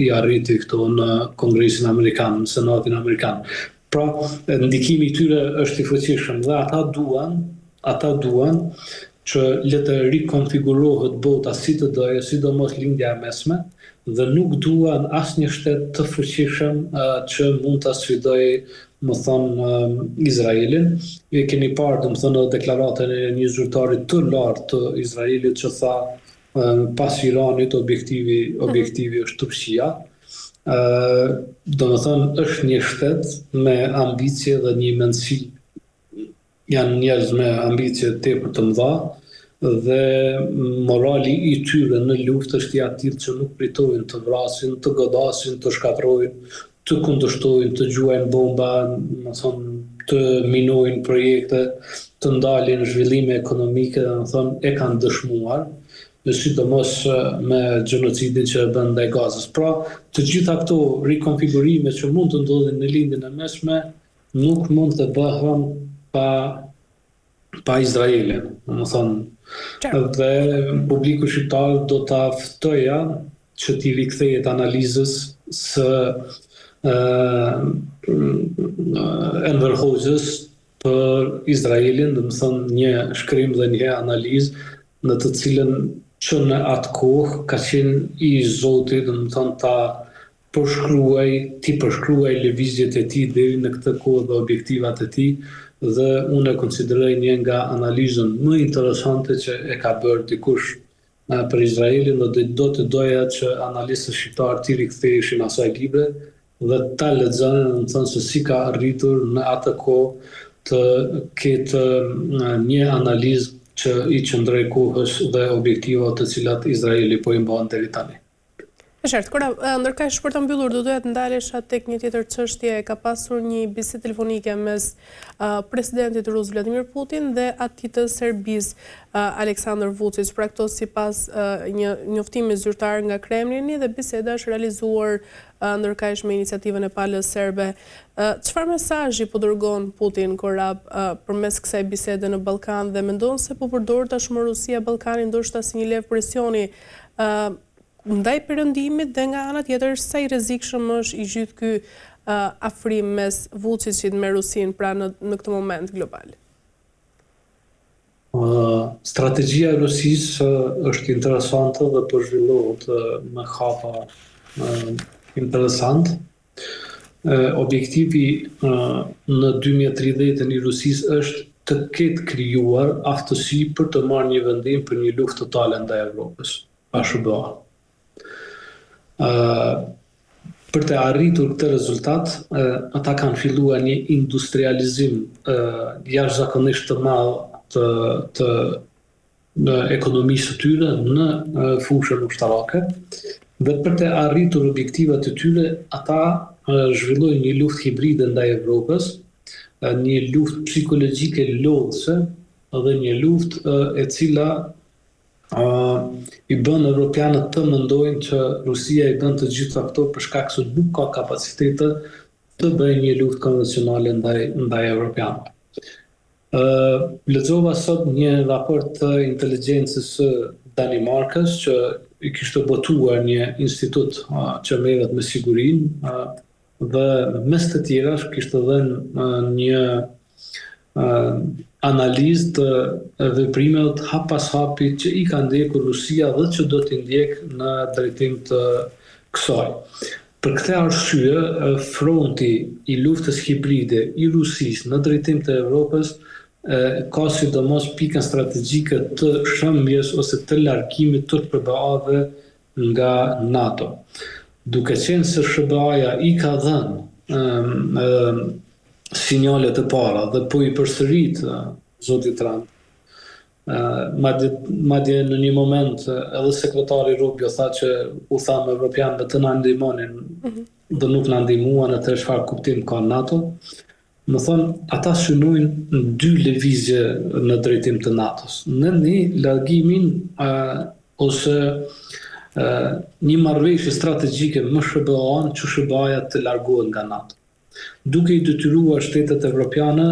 i arriti këto në Kongresin Amerikan, në Senatin Amerikan. Pra, ndikimi i tyre është i fuqishëm dhe ata duan që le të rikonfigurohet bota si të doje, sidomos lindja e mesme, dhe nuk duan asnjë shtet të fuqishëm që mund ta sfidojë, më thonë, Izraelin. E keni parë, do të thonë, deklaratën e një zyrtarit të lartë të Izraelit që tha pas Iranit objektivi është Turqia. Do të thonë, është një shtet me ambicie dhe një mendësi, janë njerëz me ambicie tepër të mëdha, dhe morali i tyre në luftë është i atill që nuk pritojnë të vrasin, të godasin, të shkatërrojnë, të kundërshtojnë, të gjuajnë bomba, më thonë, të minojnë projekte, të ndalin zhvillime ekonomike, më thonë, e kanë dëshmuar, sidomos me gjenocidin që bën ndaj Gazës. Pra, të gjitha këto rikonfigurime që mund të ndodhin në lindjen e mesme nuk mund të bëhen pa Izraelin, më thonë. Dhe publiku shqiptar do ta ftoja që t'i rikthehet analizës së Enver Hoxhës për Izraelin, do të thonë një shkrim dhe një analizë në të cilën që në atë kohë ka qenë i Zotit, do të thonë ti përshkruaj lëvizjet e tij deri në këtë kohë dhe objektivat e tij, dhe unë e konsideroj një nga analizën më interesante që e ka bërë dikush për Izraelin, dhe do të doja që analistët shqiptarë t'i riktheheshin asaj libre dhe ta lexonin, do të thonë se si ka arritur në atë kohë të ketë një analizë që i qëndroj kohës dhe objektivat të cilat Izraeli po i mban deri tani. Qartë, Kora, ndërkaq për të mbyllur, do doja të ndalesha tek një tjetër çështje. Ka pasur një bisedë telefonike mes presidentit rus Vladimir Putin dhe atij të Serbisë Aleksandar Vučić. Pra këto sipas një njoftimi zyrtar nga Kremlini, dhe biseda është realizuar ndërkaq me iniciativën e palës serbe. Çfarë mesazhi po dërgon Putin, Kora, përmes kësaj bisede në Ballkan, dhe mendon se po përdor tashmë Rusia Ballkanin ndoshta si një levë presioni ndaj perëndimit, dhe nga ana tjetër sa i rrezikshëm është i gjithë ky afrim mes Vučićit me Rusin pra në këtë moment global? Strategjia e Rusisë është interesante dhe po zhvillohet me hapa interesant. Objektivi në 2030 i Rusisë është të ketë krijuar aftësi për të marrë një vendim për një luftë totale ndaj Evropës, pa SBA. Për të arritur këtë rezultat, ata kanë filluar një industrializim jashtëzakonisht të madh të ekonomisë së tyre në fushën ushtarake, dhe për të arritur objektivat e tyre, ata zhvillojnë një luftë hibride ndaj Evropës, një luftë psikologjike lodhëse dhe një luftë e cila i bën evropianët të mendojnë që Rusia i bën të gjitha këto për shkak se nuk ka kapacitete të bëjë një luftë konvencionale ndaj evropianëve. Lexova sot një raport të inteligjencës së Danimarkës që i kishte botuar një institut që merret me sigurinë dhe mes të tjera kishte dhënë një analizë të veprimeve të hap pas hapi që i ka ndjekur Rusia dhe që do t'i ndjek në drejtim të kësaj. Për këtë arsye, fronti i luftës hibride i Rusisë në drejtim të Evropës ka sidomos pikën strategjike të shëmbjes ose të largimit të SBA-ve nga NATO. Duke qenë se SBA-ja i ka dhënë sinjalet e para dhe po i përsërit zoti Trump. Madje në një moment edhe sekretari Rubio tha që u tha me evropianëve të na ndihmonin dhe nuk na ndihmuan atë çfarë kuptim ka NATO. Më thonë, ata synojnë në dy lëvizje në drejtim të NATO-s. Në një largimin ose një marrëveshje strategjike me SBA-n që SBA-ja të largohet nga NATO. Duke i detyruar shtetet evropiane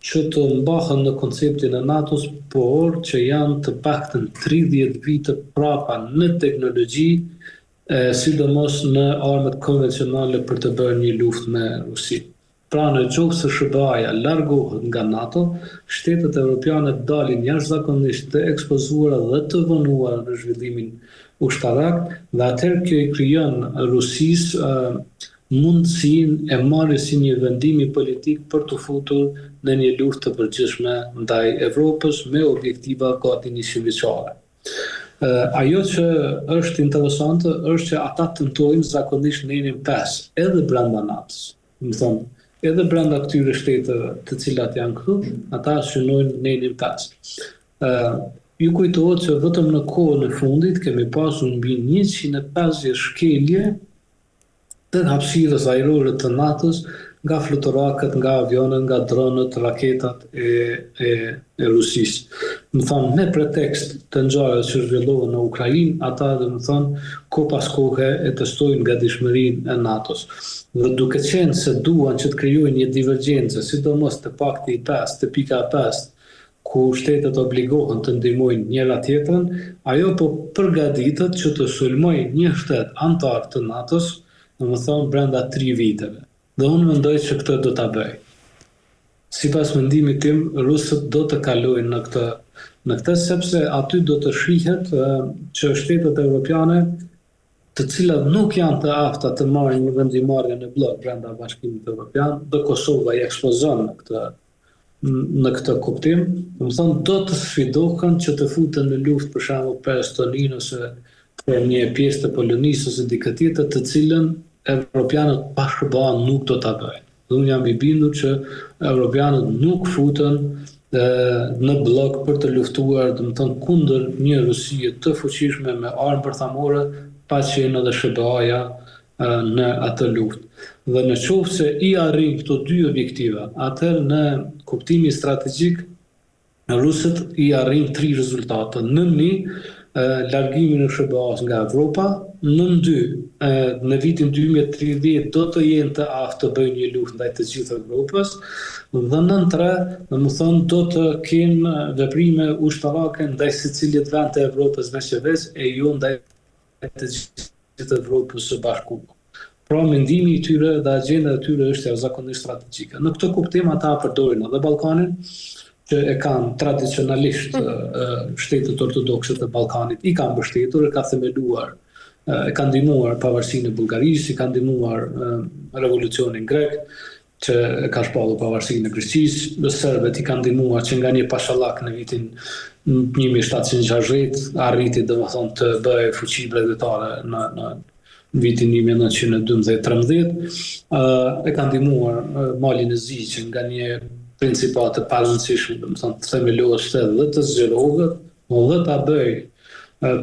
që të mbahen në konceptin e NATO-s, por që janë të paktën 30 vite prapa në teknologji, sidomos në armët konvencionale për të bërë një luftë me Rusinë. Pra në qoftë se SBA-ja largohet nga NATO, shtetet evropiane dalin jashtëzakonisht të ekspozuara dhe të vonuara në zhvillimin ushtarak, dhe atëherë kjo i krijon Rusisë mundësinë e marrjes së një vendimi politik për të futur në një luftë të përgjithshme ndaj Evropës me objektiva gati 100 vjeçare. Ajo që është interesante është që ata tentojnë zakonisht nenin 5 edhe brenda NATO-s. Më thonë, edhe brenda këtyre shteteve të cilat janë këtu, ata synojnë nenin 5. Ju kujtohet që vetëm në kohën e fundit kemi pasur mbi 150 shkelje të hapësirës ajrore të NATO-s nga fluturakët, nga avionët, nga dronët, raketat e Rusisë. Më thonë, me pretekst të ngjarjeve që zhvillohen në Ukrainë, ata dhe më thonë, ko pas kohe e testojnë gatishmërinë e NATO-s. Dhe duke qenë se duan që të krijojnë një divergjencë, sidomos të pakti 5, të pika 5, ku shtetet obligohen të ndihmojnë njëra tjetrën, ajo po përgatitet që të sulmojë një shtet antar të NATO-s, domethënë brenda 3 viteve. Dhe unë mendoj që këtë do ta bëj. Sipas mendimit tim, rusët do të kalojnë në këtë sepse aty do të shihet që shtetet evropiane, të cilat nuk janë të afta të marrin një vendimarrje në blok brenda Bashkimit Evropian, dhe Kosova i ekspozon në këtë kuptim, domethënë do të sfidohen që të futen në luftë për shembull për Estoninë ose për një pjesë të Polonisë ose dikë tjetër, të cilën evropianët pa SBA nuk do ta bëjnë. Dhe unë jam i bindur që evropianët nuk futen në blok për të luftuar, domethënë kundër një Rusie të fuqishme me armë bërthamore, pa qenë edhe SBA-ja në atë luftë. Dhe në qoftë se i arrin këto dy objektiva, atëherë në kuptimin strategjik, rusët i arrin 3 rezultate. Në 1, largimin e SBA-s nga Evropa, në 2, në vitin 2030 do të jenë të aftë të bëjnë një luftë ndaj të gjithë Evropës, dhe në 3, domethënë do të kenë veprime ushtarake ndaj secilit vend të Evropës veçanërisht e jo ndaj të gjithë Evropës së bashkuar. Pra mendimi i tyre dhe agjenda e tyre është jashtëzakonisht strategjike. Në këtë kuptim ata përdorin edhe Ballkanin, që e kanë tradicionalisht shtetet ortodokse të Ballkanit, i kanë mbështetur, e ka themeluar, e kanë ndihmuar pavarësinë e Bullgarisë, i kanë ndihmuar revolucionin grek, që e ka shpallur pavarësinë e Greqisë, dhe serbët i kanë ndihmuar që nga një pashallak në vitin 1760 arriti domethënë të bëhej fuqi bregdetare në vitin 1912-13, e kanë ndihmuar Malin e Zi që nga një principat të parëndësishme, domethënë të themelohet shtetet dhe të zgjerohet, dhe ta bëj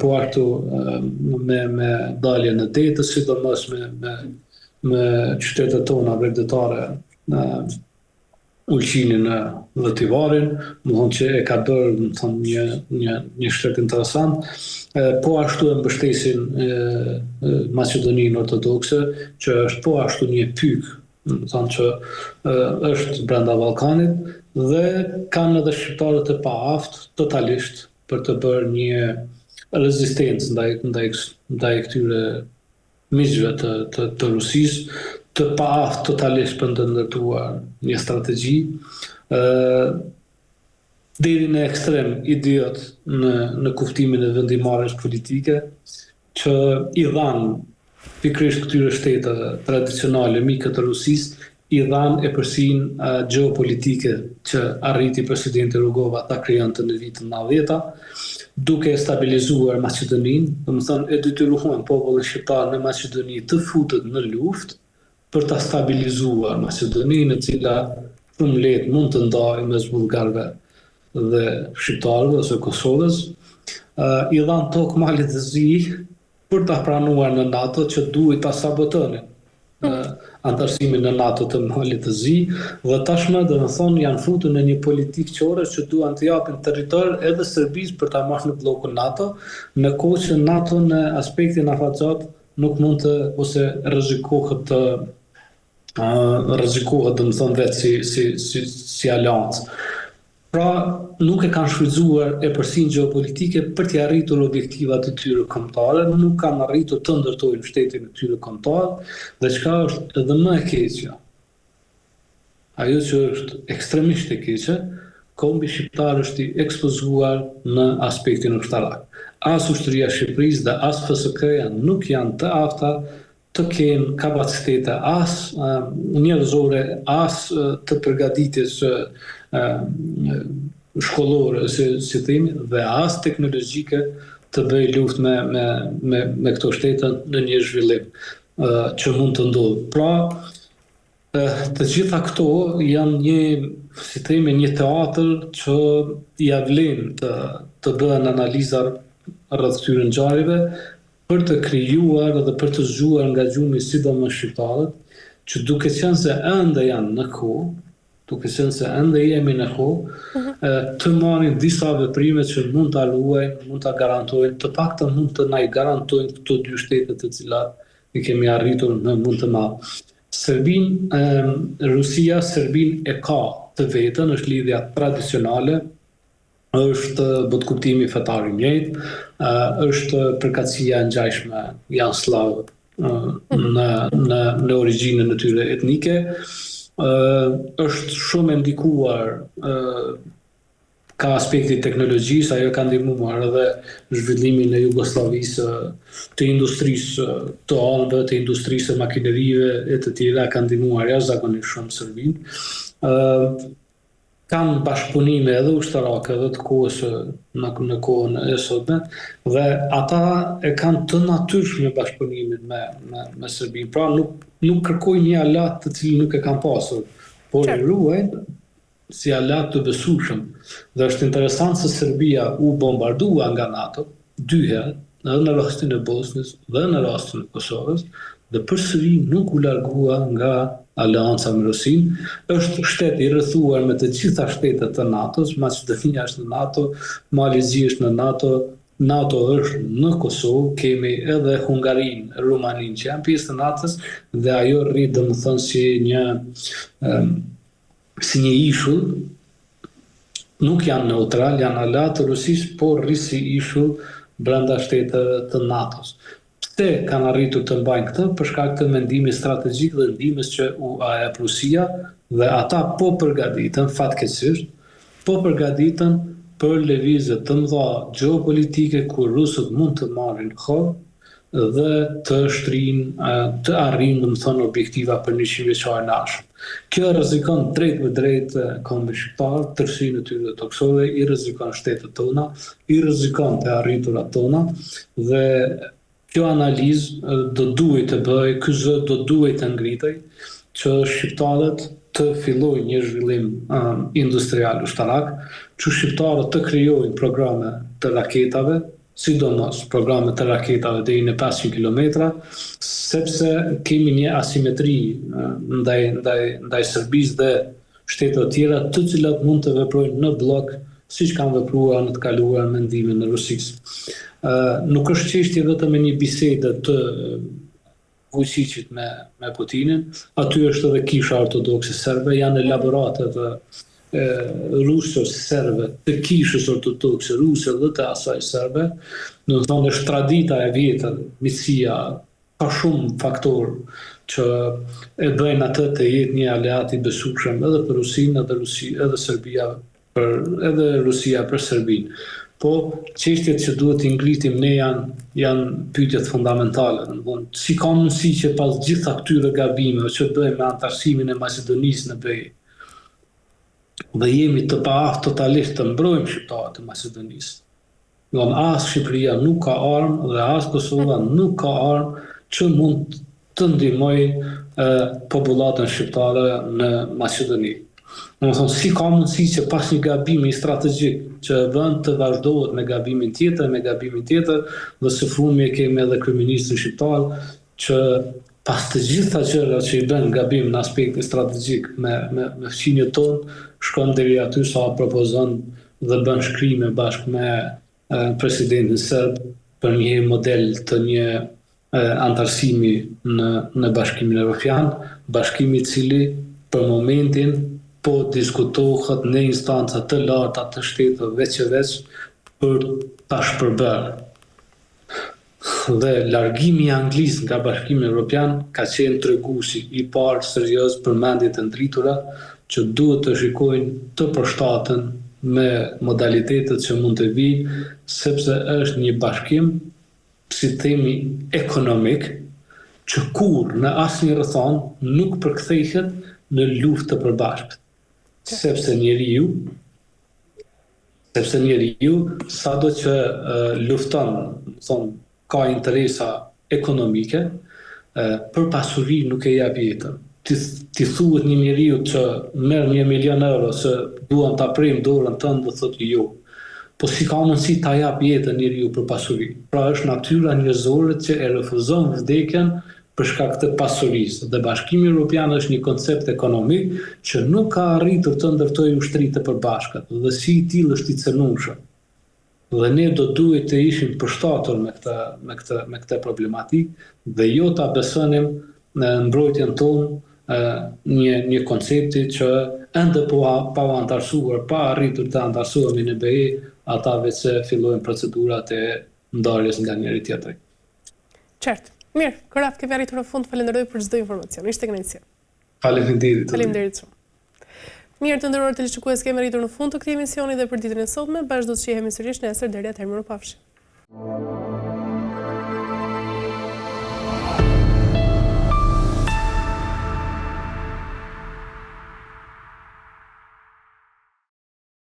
po ashtu me daljen e Tetës, sidomos me qytetet tona bregdetare, Ulqinin dhe Tivarin, më thonë që e ka bërë një shtet interesant, po ashtu e mbështesin Maqedoninë ortodokse, që është po ashtu një pyk më thonë që është brenda Ballkanit dhe kanë edhe shqiptarët e paaft totalisht për të bërë një rezistencë ndaj këtyre miqve të Rusisë, të paaft totalisht për të ndërtuar një strategji deri në ekstrem idiot në kuftimin e vendimarrjes politike që i dhanë pikërisht këtyre shteteve tradicionale mike të Rusisë, i dhanë e përsin geopolitike që arriti presidenti Rugova ta krijonte në vitin 90, duke stabilizuar Maqedoninë, domethënë e detyruan popullin shqiptar në Maqedoni të futet në luftë për ta stabilizuar Maqedoninë, e cila shumë lehtë mund të ndajë mes bullgarëve dhe shqiptarëve ose Kosovës, i dhanë tokë malit të zi për ta pranuar në NATO që duhet ta sabotonin antarësimin në NATO të malit të zi, dhe tashmë domethënë janë futur në një politikë qore që duan të japin territor edhe Serbisë për ta marrë në bllokun NATO, në kohë që NATO në aspektin afatgjat nuk mund të ose rrezikohet domethënë vetë si aleancë. Pra, nuk e kanë shfrytzuar e përsin geopolitike për të arritur objektivat e tyre kombëtare, nuk kanë arritur të ndërtojnë shtetin e tyre kombëtar, dhe çka është edhe më e keqja. Ajo që është ekstremisht e keqe, kombi shqiptar është i ekspozuar në aspektin ushtarak. As ushtria e Shqipërisë dhe as FSK-ja nuk janë të afta të kenë kapacitete as njerëzore, as të përgatitjes shkollore, si themi, dhe as teknologjike të bëj luftë me këto shtete në një zhvillim që mund të ndodhë. Pra, të gjitha këto janë një teatr që ja vlen të bëhen analizar rreth këtyre ngjarjeve për të krijuar dhe për të zgjuar nga gjumi sidomos shqiptarët, që duke qenë se ende janë në kohë, duke qenë se ende jemi në kohë, të marrin disa veprime që mund ta luajnë, mund ta garantojnë, të paktën mund të na i garantojnë këto dy shtete të cilat i kemi arritur në mund të madh. Rusia Serbinë e ka të vetën, është lidhja tradicionale, është bot kuptimi fetar i njëjtë, është përkatësia e ngjashme janë slavë në origjinën e tyre etnike, është shumë e ndikuar ka aspekti teknologjisë, ajo ka ndihmuar edhe zhvillimin e Jugosllavisë, të industrisë të armëve, të industrisë makinerive e të tjera, ka ndihmuar jashtëzakonisht shumë Serbinë. Kanë bashkëpunime edhe ushtarake edhe të kohës në kohën e sotme, dhe ata e kanë të natyrshme bashkëpunimin me Serbinë. Pra nuk kërkojnë një alat të cilin nuk e kanë pasur, por e ruajnë si alat të besueshëm. Dhe është interesant se Serbia u bombardua nga NATO dy herë, edhe në rastin e Bosnjës dhe në rastin e Kosovës, dhe përsëri nuk u largua nga aleanca me Rusinë. Është shtet i rrethuar me të gjitha shtetet të NATO-s, Maqedonia është në NATO, Malizia është në NATO, NATO është në Kosovë, kemi edhe Hungarinë, Rumaninë që janë pjesë të NATO-s, dhe ajo rrit domethënë si një ishull, nuk janë neutral, janë aleat të Rusisë, por rrit si ishull brenda shteteve të NATO-s. Pse kanë arritur të mbajnë këtë? Për shkak të mendimit strategjik dhe ndihmës që u jep Rusia, dhe ata po përgatiten, fatkeqësisht, po përgatiten për lëvizje të mëdha geopolitike ku rusët mund të marrin kohë dhe të të arrijnë domethënë objektiva për 100 vjeçare në ardhshëm. Kjo rrezikon drejt për drejt kombin shqiptar, tërësinë e tyre toksore, i rrezikon shtetet tona, i rrezikon të arriturat tona, dhe kjo analizë do duhet të bëjë, ky zë do duhet të ngritej, që shqiptarët të fillojnë një zhvillim industrial ushtarak, që shqiptarët të krijojnë programe të raketave, sidomos programe të raketave deri në 500 kilometra, sepse kemi një asimetri ndaj Serbisë dhe shtetet të tjera, të cilat mund të veprojnë në blok, siç kanë vepruar në të kaluar me ndihmën e Rusisë. Nuk është çështje vetëm e një bisede të Vučićit me Putinin, aty është edhe kisha ortodokse serbe, janë elaboratet rusë serbe, të kishës ortodokse ruse dhe të asaj serbe, në të thonë është tradita e vjetër, miqësia, ka shumë faktorë që e bëjnë atë të jetë një aleat i besueshëm edhe për Rusinë, edhe Serbia, edhe Rusia për Serbinë. Po, çështjet që duhet t'i ngritim ne janë pyetjet fundamentale. Si ka mundësi që pas gjitha këtyre gabimeve që bëjmë me antarësimin e Maqedonisë në BE, dhe jemi të paaftë totalisht të mbrojmë shqiptarët e Maqedonisë. As Shqipëria nuk ka armë dhe as Kosova nuk ka armë që mund të ndihmojë popullatën shqiptare në Maqedoni. Si ka mundësi që pas një gabimi strategjik që vend të vazhdohet me gabimin tjetër, dhe së fundmi kemi edhe kryeministrin shqiptar që pas të gjitha gjërat që i bën gabim në aspektin strategjik me fqinjet tonë, shkon deri aty sa propozon dhe bën shkrime bashkë me presidentin serb për një model të një antarësimi në Bashkimin Evropian, bashkimi i cili për momentin po diskutohet në instanca të larta të shtetëve veç e veç për ta shpërbërë. Dhe largimi i Anglisë nga Bashkimi Evropian ka qenë treguesi i parë serioz për mendjet e ndritura që duhet të shikojnë të përshtaten me modalitetet që mund të vijnë, sepse është një bashkim, si themi, ekonomik, që kur në asnjë rrethon nuk përkthehet në luftë të përbashkët. Sepse njeriu sado që lufton, ka interesa ekonomike, për pasuri nuk e jap jetën. Ti thuhet një njeriu që merr 1 milion euro se duan ta prejmë dorën tënde dhe thotë jo. Po si ka mundësi ta jap jetën njeriu për pasuri? Pra është natyra njerëzore që e refuzon vdekjen për shkak të pasurisë. Dhe Bashkimi Evropian është një koncept ekonomik që nuk ka arritur të ndërtojë ushtri të përbashkët, dhe si i tillë është i cënueshëm. Dhe ne do duhet të ishim përshtatur me këtë problematik dhe jo ta besonim në mbrojtjen tonë një koncepti që ende pa u antarësuar, pa arritur të antarësohemi në BE, ata vetë fillojnë procedurat e ndarjes nga njëri tjetri. Qartë. Mirë, Koraf, kemi arritur në fund, falenderoj për çdo informacion. Ishte kënaqësi. Faleminderit shumë. Mirë, të nderuar teleshikues, kemi arritur në fund të këtij emisioni dhe për ditën e sotme, bashkë do të shihemi sërish nesër, deri atëherë mirupafshim.